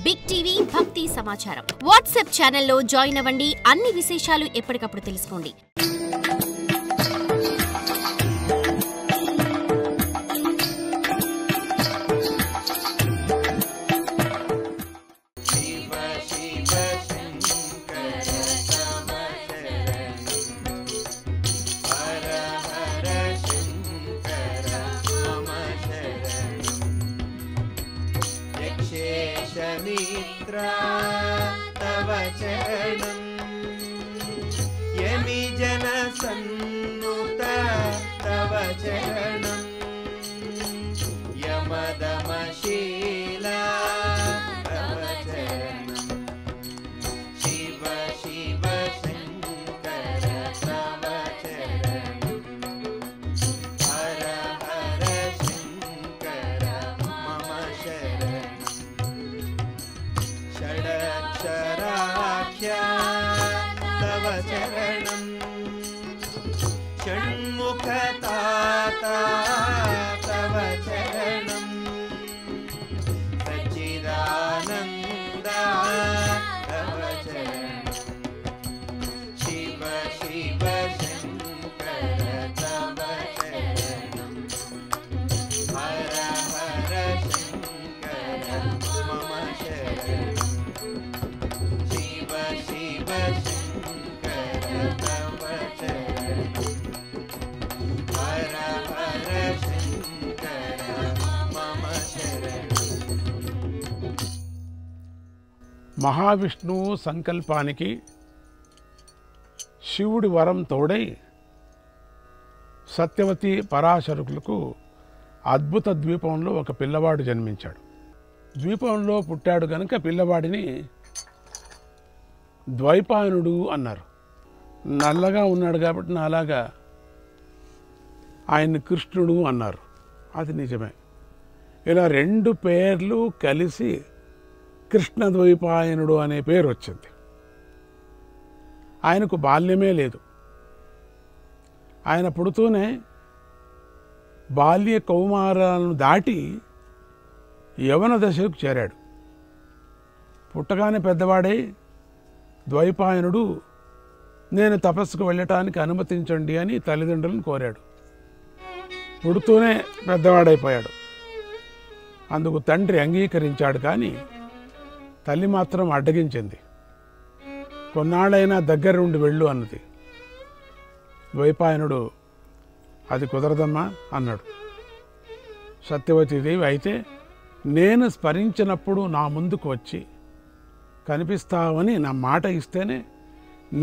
Big TV భక్తి సమాచారం WhatsApp ఛానల్లో జాయిన్ అవ్వండి. అన్ని విశేషాలు ఎప్పటికప్పుడు తెలుసుకోండి. तव चरणं यमि जनसन्नुत तव चरणं यमदमशीला तव चरणं शिव शिव शङ्कर तव चरणं हर हर शङ्कर मम शरणं षडक्षराख्या तव चरणं षण्मुखताता तव चरणं सच्चिदानन्दा तव चरणं शिव शिव शङ्कर तव चरणं हर हर शङ्कर मम शरणं शिव शिव शङ्कर तव चरणं हर हर शङ्कर मम शरणं. మహావిష్ణువు సంకల్పానికి శివుడి వరం తోడై సత్యవతి పరాశరులకు అద్భుత ద్వీపంలో ఒక పిల్లవాడు జన్మించాడు. ద్వీపంలో పుట్టాడు గనుక పిల్లవాడిని ద్వైపాయనుడు అన్నారు. నల్లగా ఉన్నాడు కాబట్టి నాలాగా ఆయన్ని కృష్ణుడు అన్నారు. అది నిజమే. ఇలా రెండు పేర్లు కలిసి కృష్ణ ద్వైపాయనుడు అనే పేరు వచ్చింది. ఆయనకు బాల్యమే లేదు. ఆయన పుడుతూనే బాల్య కౌమారాలను దాటి యవన దశకు చేరాడు. పుట్టగానే పెద్దవాడై ద్వైపాయనుడు నేను తపస్సుకు వెళ్ళటానికి అనుమతించండి అని తల్లిదండ్రులను కోరాడు. పుడుతూనే పెద్దవాడైపోయాడు. అందుకు తండ్రి అంగీకరించాడు. కానీ తల్లి మాత్రం అడ్డగించింది. కొన్నాళ్ళైనా దగ్గరుండి వెళ్ళు అన్నది. ద్వైపాయనుడు అది కుదరదమ్మా అన్నాడు. సత్యవతీదేవి అయితే నేను స్మరించినప్పుడు నా ముందుకు వచ్చి కనిపిస్తావని నా మాట ఇస్తేనే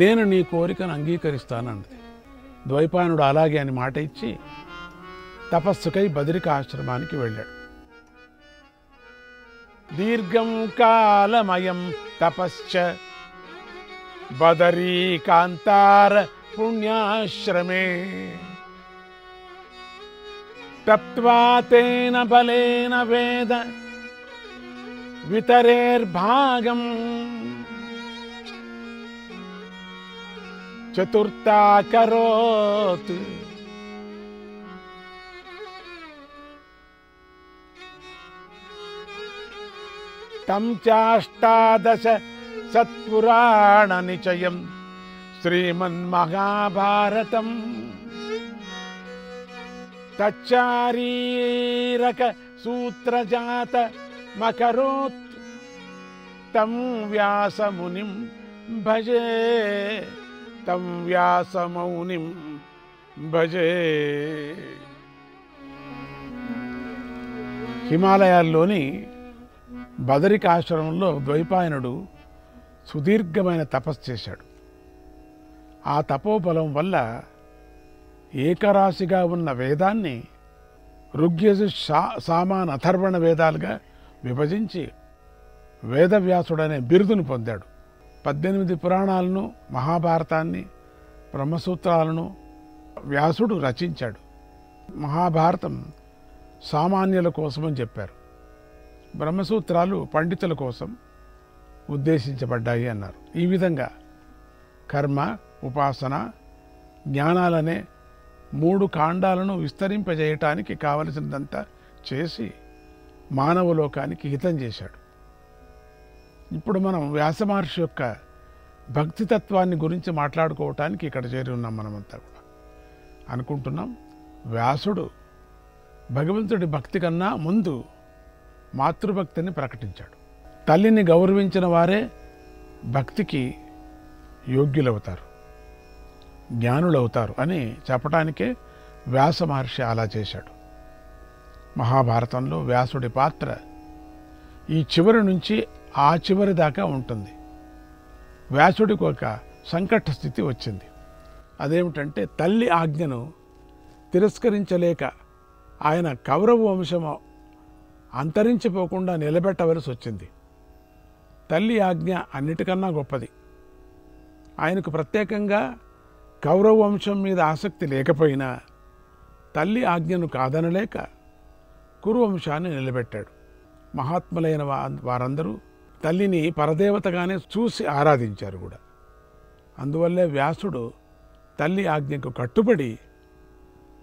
నేను నీ కోరికను అంగీకరిస్తానన్నది. ద్వైపాయనుడు అలాగే అని మాట ఇచ్చి తపస్సుకై బదరిక ఆశ్రమానికి వెళ్ళాడు. దీర్ఘం కాలమయం తపశ్చ బదరీకాంతార పుణ్యాశ్రమే తప్త్వా తేన బలేన వేద వితరేర్భాగం చతుర్థా కరోత్ తం చాష్టాదశ సత్పురాణ నిచయం శ్రీమన్మహాభారతం తచ్చారీరక సూత్రజాత మకరోత్ తం వ్యాసమునిం భజే తం వ్యాసమౌనిం భజే. హిమాలయాల్లోని బదరికాశ్రమంలో ద్వైపాయనుడు సుదీర్ఘమైన తపస్సు చేశాడు. ఆ తపోబలం వల్ల ఏకరాశిగా ఉన్న వేదాన్ని ఋగ్యజు సామాన్ అథర్వణ వేదాలుగా విభజించి వేదవ్యాసుడనే బిరుదును పొందాడు. 18 పురాణాలను, మహాభారతాన్ని, బ్రహ్మసూత్రాలను వ్యాసుడు రచించాడు. మహాభారతం సామాన్యుల కోసమని చెప్పారు. బ్రహ్మసూత్రాలు పండితుల కోసం ఉద్దేశించబడ్డాయి అన్నారు. ఈ విధంగా కర్మ, ఉపాసన, జ్ఞానాలనే 3 కాండాలను విస్తరింపజేయటానికి కావలసినంతా చేసి మానవలోకానికి హితం చేశాడు. ఇప్పుడు మనం వ్యాస మహర్షి యొక్క భక్తి తత్వాన్ని గురించి మాట్లాడుకోవటానికి ఇక్కడ చేరి ఉన్నాం. మనమంతా కూడా అనుకుంటున్నాం, వ్యాసుడు భగవంతుడి భక్తి కన్నా ముందు మాతృభక్తిని ప్రకటించాడు. తల్లిని గౌరవించిన వారే భక్తికి యోగ్యులవుతారు, జ్ఞానులవుతారు అని చెప్పటానికే వ్యాస మహర్షి అలా చేశాడు. మహాభారతంలో వ్యాసుడి పాత్ర ఈ చివరి నుంచి ఆ చివరి దాకా ఉంటుంది. వ్యాసుడికి ఒక సంకట స్థితి వచ్చింది. అదేమిటంటే తల్లి ఆజ్ఞను తిరస్కరించలేక ఆయన కౌరవ వంశము అంతరించిపోకుండా నిలబెట్టవలసి వచ్చింది. తల్లి ఆజ్ఞ అన్నిటికన్నా గొప్పది. ఆయనకు ప్రత్యేకంగా కౌరవ వంశం మీద ఆసక్తి లేకపోయినా తల్లి ఆజ్ఞను కాదనలేక కురువంశాన్ని నిలబెట్టాడు. మహాత్ములైన వారందరూ తల్లిని పరదేవతగానే చూసి ఆరాధించారు కూడా. అందువల్లే వ్యాసుడు తల్లి ఆజ్ఞకు కట్టుబడి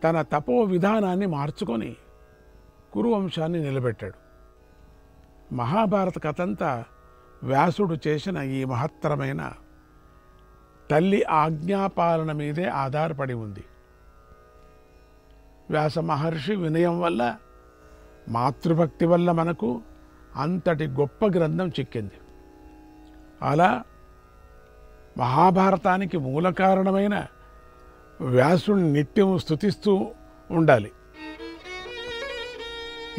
తన తపో విధానాన్ని మార్చుకొని కురువంశాన్ని నిలబెట్టాడు. మహాభారత కథంతా వ్యాసుడు చేసిన ఈ మహత్తరమైన తల్లి ఆజ్ఞాపాలన మీదే ఆధారపడి ఉంది. వ్యాస మహర్షి వినయం వల్ల, మాతృభక్తి వల్ల మనకు అంతటి గొప్ప గ్రంథం చిక్కింది. అలా మహాభారతానికి మూల కారణమైన వ్యాసుని నిత్యం స్తుతిస్తూ ఉండాలి.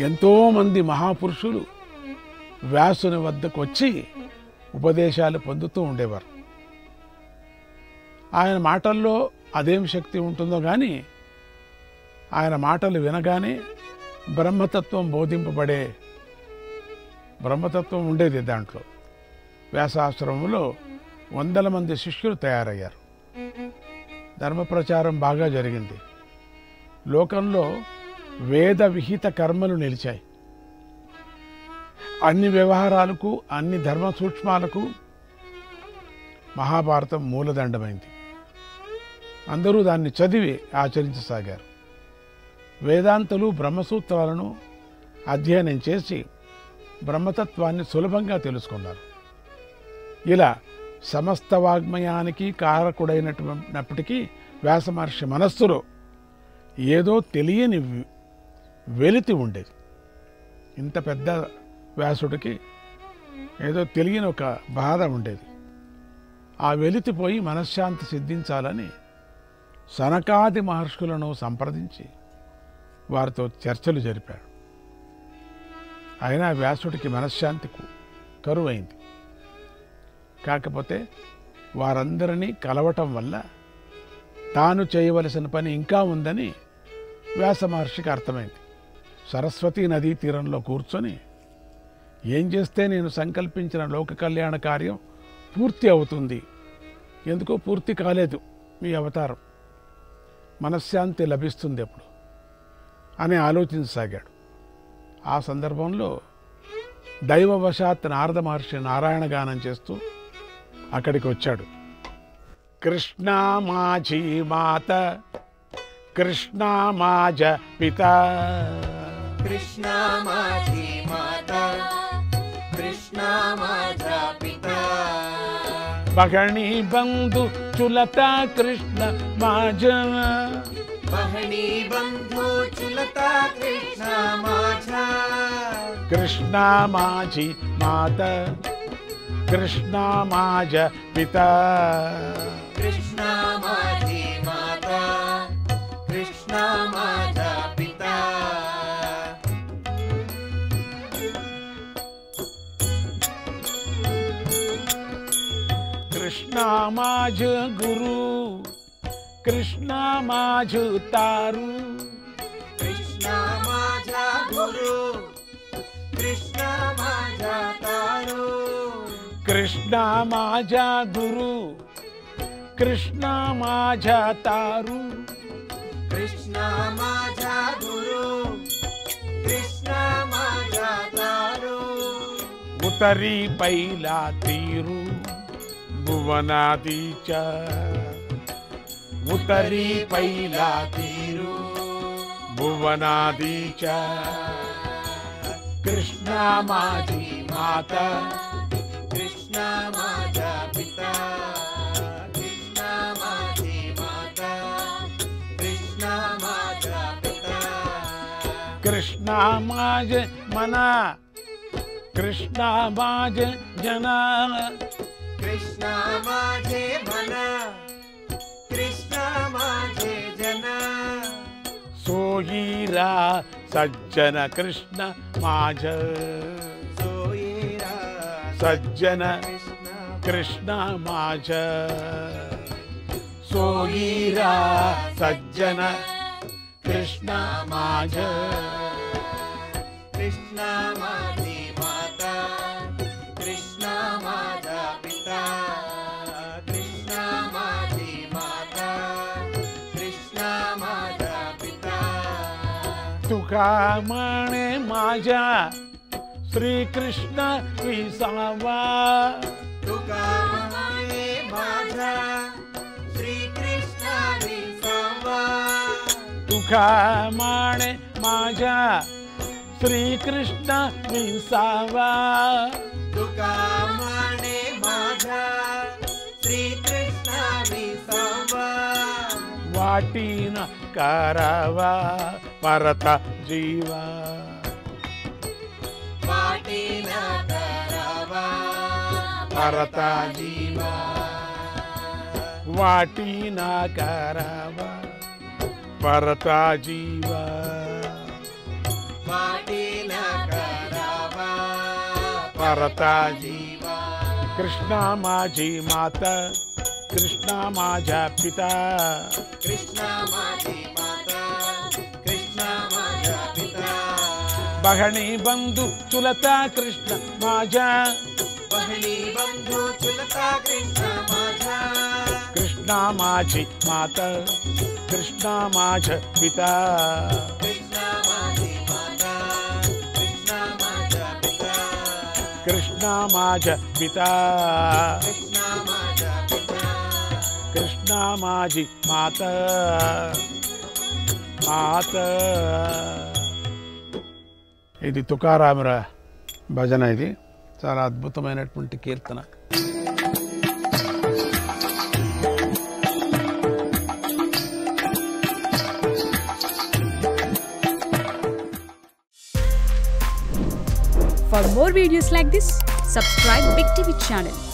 ఎంతోమంది మహాపురుషులు వ్యాసుని వద్దకు వచ్చి ఉపదేశాలు పొందుతూ ఉండేవారు. ఆయన మాటల్లో అదేం శక్తి ఉంటుందో కానీ ఆయన మాటలు వినగానే బ్రహ్మతత్వం బోధింపబడే బ్రహ్మతత్వం ఉండేది. దాంట్లో వ్యాసాశ్రమంలో వందల మంది శిష్యులు తయారయ్యారు. ధర్మ ప్రచారం బాగా జరిగింది. లోకంలో వేద విహిత కర్మలు నిలిచాయి. అన్ని వ్యవహారాలకు, అన్ని ధర్మ సూక్ష్మాలకు మహాభారతం మూలదండమైంది. అందరూ దాన్ని చదివి ఆచరించసాగారు. వేదాంతులు బ్రహ్మసూత్రాలను అధ్యయనం చేసి బ్రహ్మతత్వాన్ని సులభంగా తెలుసుకున్నారు. ఇలా సమస్త వాగ్మయానికి కారకుడైనప్పటికీ వ్యాస మహర్షి మనస్సులో ఏదో తెలియని వెలితి ఉండేది. ఇంత పెద్ద వ్యాసుడికి ఏదో తెలియని ఒక బాధ ఉండేది. ఆ వెలితిపోయి మనశ్శాంతి సిద్ధించాలని సనకాది మహర్షులను సంప్రదించి వారితో చర్చలు జరిపాడు. అయినా వ్యాసుడికి మనశ్శాంతికి కరువైంది. కాకపోతే వారందరినీ కలవటం వల్ల తాను చేయవలసిన పని ఇంకా ఉందని వ్యాస మహర్షికి అర్థమైంది. సరస్వతీ నదీ తీరంలో కూర్చొని ఏం చేస్తే నేను సంకల్పించిన లోక కళ్యాణ కార్యం పూర్తి అవుతుంది, ఎందుకో పూర్తి కాలేదు మీ అవతారం, మనశ్శాంతి లభిస్తుంది ఎప్పుడు అని ఆలోచించసాగాడు. ఆ సందర్భంలో దైవవశాత్ నారద మహర్షి నారాయణ గానం చేస్తూ అక్కడికి వచ్చాడు. కృష్ణా మాఝీ మాత, కృష్ణా మాజ పిత, కృష్ణా మాఝీ మాత, కృష్ణా మాజ పిత, బహణి బంధు చులత కృష్ణ మాజ, బహణి బంధు చులత కృష్ణ మాఝ, కృష్ణా మాఝీ మాత, కృష్ణా మాజ పిత, కృష్ణా మాఝీ మాత, కృష్ణా మాజ పిత. కృష్ణా మాఝ గురు, కృష్ణా మాఝ తారు, కృష్ణా మాఝ గురు, కృష్ణా మాఝ తారు, కృష్ణా మాఝ గురు, కృష్ణా మాఝ తారు, కృష్ణా మాఝ గురు, కృష్ణా మాఝ తారు, ఉతరి పైలా తీరు భువనాదీచ, ఉతరి పైలా తీరు कृष्णा माझे मना कृष्णा माझे जना कृष्णा माझे मना कृष्णा माझे जना सोयीरा सज्जन कृष्ण माझ सोयीरा सज्जन कृष्ण माझ सोयीरा सज्जन कृष्ण माझ कृष्णा माझी माता कृष्णा माझा पिता कृष्णा माझी माता कृष्णा माझा पिता तुका म्हणे माझ्या श्रीकृष्ण विसावा तुका म्हणे माझा श्रीकृष्ण विसावा तुका म्हणे माझ्या श्रीकृष्ण विसावा तुका म्हणे माझा श्रीकृष्ण विसावा वाटीन करावा परता जीवा वाटीन करावा परता जीवा वाटीन करावा परता जीवा वाटीन करावा परता जीवा कृष्णा माझी माता कृष्णा माझा पिता कृष्णा माझी माता कृष्णा माझा पिता बहणी बंधू चुलता कृष्ण माझा बहिणी बंधू चुलता कृष्ण माझा कृष्णा माझी माता कृष्णा माझा पिता कृष्णा माझी माता कृष्णा माझा पिता कृष्णा माझा पिता कृष्णा माझा पिता कृष्णा माझी माता माता ఇది తుకారాముల భజన. ఇది చాలా అద్భుతమైనటువంటి కీర్తన. For more videos like this, subscribe Big TV channel.